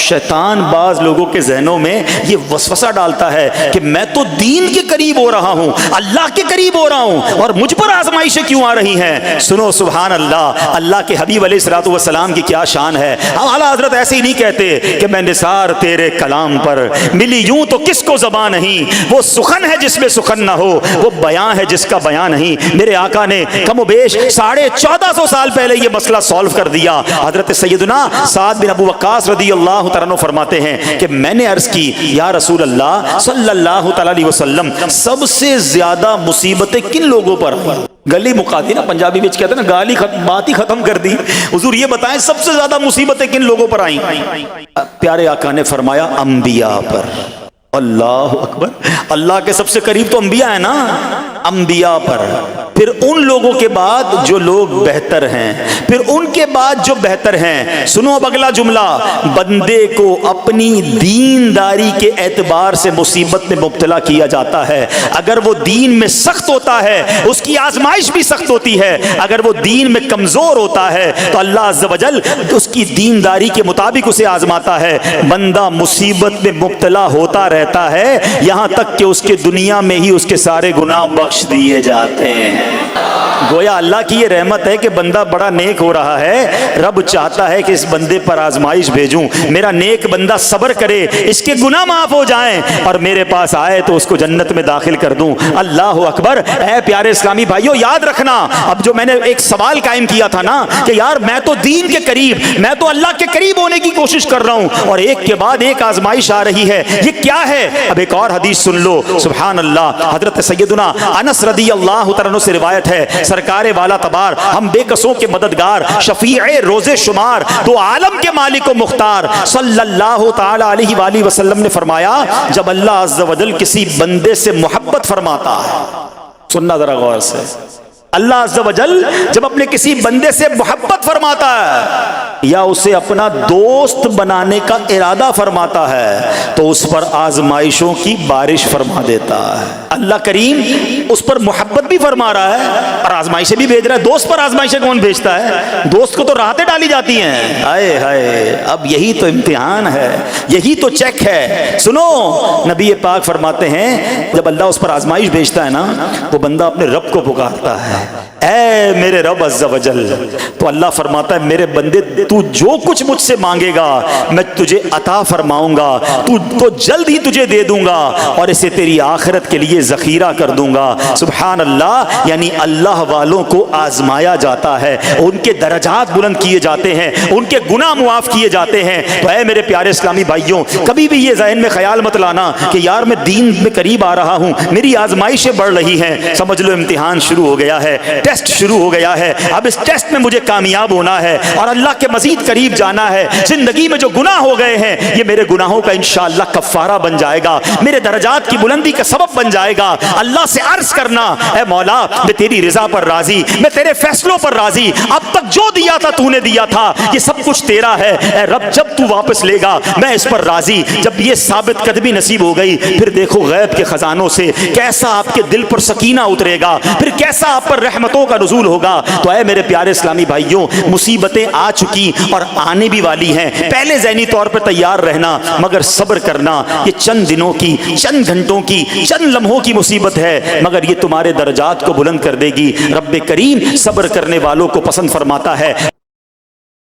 शैतान बाज लोगों के जहनों में ये वसवसा डालता है कि मैं तो दीन के करीब हो रहा हूं, अल्लाह के करीब हो रहा हूं, और मुझ पर आजमाइशें क्यों आ रही हैं। सुनो सुभान अल्लाह, अल्लाह के हबीब अलैहिस्सलातु वस्सलाम की क्या शान है। हम आला हजरत ऐसे ही नहीं कहते कि मैं निसार तेरे कलाम पर, मिली यूं तो किसको ज़बान नहीं, वो सुखन है जिसमें सुखन ना हो, वो बयां है जिसका बयां नहीं। मेरे आका ने कमोबेश 1450 साल पहले ये मसला सॉल्व कर दिया। हजरत सैयदना साद बिन अबू वक्कास रदियल्लाहु तआला अन्हु फरमाते हैं कि मैंने अर्ज की, या रसूल अल्लाह सल्लल्लाहु तआला अलैहि वसल्लम, सबसे ज्यादा मुसीबतें किन लोगों पर आई। गली मुका दी ना, पंजाबी में कहते हैं ना, गाली बात ही खत्म कर दी। हुजूर ये बताएं सबसे ज्यादा मुसीबतें किन लोगों पर आई। प्यारे आका ने फरमाया अंबिया पर। अल्लाह अकबर, अल्लाह के सबसे करीब तो अंबिया है ना, अंबिया पर, फिर उन लोगों के बाद जो लोग बेहतर हैं, फिर उनके बाद जो बेहतर हैं। सुनो अब अगला जुमला, बंदे को अपनी दीनदारी के एतबार से मुसीबत में मुब्तला किया जाता है। अगर वो दीन में सख्त होता है उसकी आजमाइश भी सख्त होती है, अगर वो दीन में कमजोर होता है तो अल्लाह अज़्ज़ व जल उसकी दीनदारी के मुताबिक उसे आजमाता है। बंदा मुसीबत में मुब्तला होता रहता है, यहां तक कि उसके दुनिया में ही उसके सारे गुनाह बख्श दिए जाते हैं। गोया अल्लाह की ये रहमत है कि बंदा बड़ा नेक हो रहा है, रब चाहता है कि इस बंदे पर आजमाइश भेजूं, मेरा नेक बंदा सब्र करे, इसके गुनाह माफ हो जाएं और मेरे पास आए तो उसको जन्नत में दाखिल कर दूं। अल्लाह अकबर। ऐ प्यारे इस्लामी भाइयों, याद रखना, अब जो मैंने एक सवाल कायम किया था ना कि यार मैं तो दीन के करीब, मैं तो अल्लाह के करीब होने की कोशिश कर रहा हूं और एक के बाद एक आजमाइश आ रही है, ये क्या है। अब एक और हदीस सुन लो, सुभान अल्लाह। हजरत सैयदना अनस रदियल्लाहु तआला अन्हु से रिवायत है, सरकारे वाला तबार, हम बेकसों के मददगार, शफीए रोजे शुमार, तो आलम के मालिक व मुख्तार सल्लल्लाहु ताला अलैहि वसल्लम ने फरमाया, जब अल्लाह अज़्ज़ व जल किसी बंदे से मोहब्बत फरमाता है, सुनना जरा गौर से, अल्लाह अज़्ज़ व जल जब अपने किसी बंदे से मोहब्बत फरमाता है या उसे अपना दोस्त बनाने का इरादा फरमाता है तो उस पर आजमाइशों की बारिश फरमा देता है। अल्लाह करीम उस पर मोहब्बत भी फरमा रहा है और आजमाइशें भी भेज रहा है। दोस्त पर आजमाइशें कौन भेजता है? दोस्त को तो राहतें डाली जाती हैं। हाय हाय, अब यही तो इम्तिहान है, यही तो चेक है। सुनो, नबी पाक फरमाते हैं जब अल्लाह उस पर आजमाइश भेजता है ना, वो बंदा अपने रब को पुकारता है, ऐ मेरे रब अज़्ज़ व जल। तो अल्लाह फरमाता है, मेरे बंदे तू जो कुछ मुझसे मांगेगा मैं तुझे अता फरमाऊंगा, तू तो जल्द ही तुझे दे दूंगा और इसे तेरी आखिरत के लिए ज़खीरा कर दूंगा। सुभान अल्लाह। यानी अल्लाह वालों को आजमाया जाता है, उनके दर्जात बुलंद किए जाते हैं, उनके गुनाह मुआफ किए जाते हैं। तो ऐ मेरे प्यारे इस्लामी भाइयों, कभी भी ये ज़हन में ख्याल मत लाना कि यार मैं दीन में करीब आ रहा हूँ, मेरी आजमाइशें बढ़ रही हैं। समझ लो इम्तिहान शुरू हो गया है, टेस्ट शुरू हो गया है। अब इस टेस्ट में मुझे कामयाब होना है और अल्लाह के मजीद करीब जाना है। जिंदगी में जो गुनाह हो गए हैं, ये मेरे गुनाहों का इंशाअल्लाह कफ़ारा बन जाएगा, मेरे दर्जात की बुलंदी का सबब बन जाएगा। अल्लाह से अर्ज करना, ऐ मौला मैं तेरी रिजा पर राजी, मैं तेरे फैसलों पर राजी, अब तक जो दिया था तूने दिया था, ये सब कुछ तेरा है। ऐ रब जब तू वापस लेगा मैं इस पर राजी। जब ये साबित कदमी नसीब हो गई, फिर देखो गैब के खजानों से कैसा आपके दिल पर सकीना उतरेगा, फिर कैसा आप पर रहमतों का नुज़ूल होगा। तो ऐ मेरे प्यारे इस्लामी भाइयों, मुसीबतें आ चुकी और आने भी वाली हैं। पहले ज़हनी तौर पर तैयार रहना, मगर सब्र करना। ये चंद दिनों की, चंद घंटों की, चंद लम्हों की मुसीबत है, मगर ये तुम्हारे दर्जात को बुलंद कर देगी। रब्बे करीम सब्र करने वालों को पसंद फरमाता है।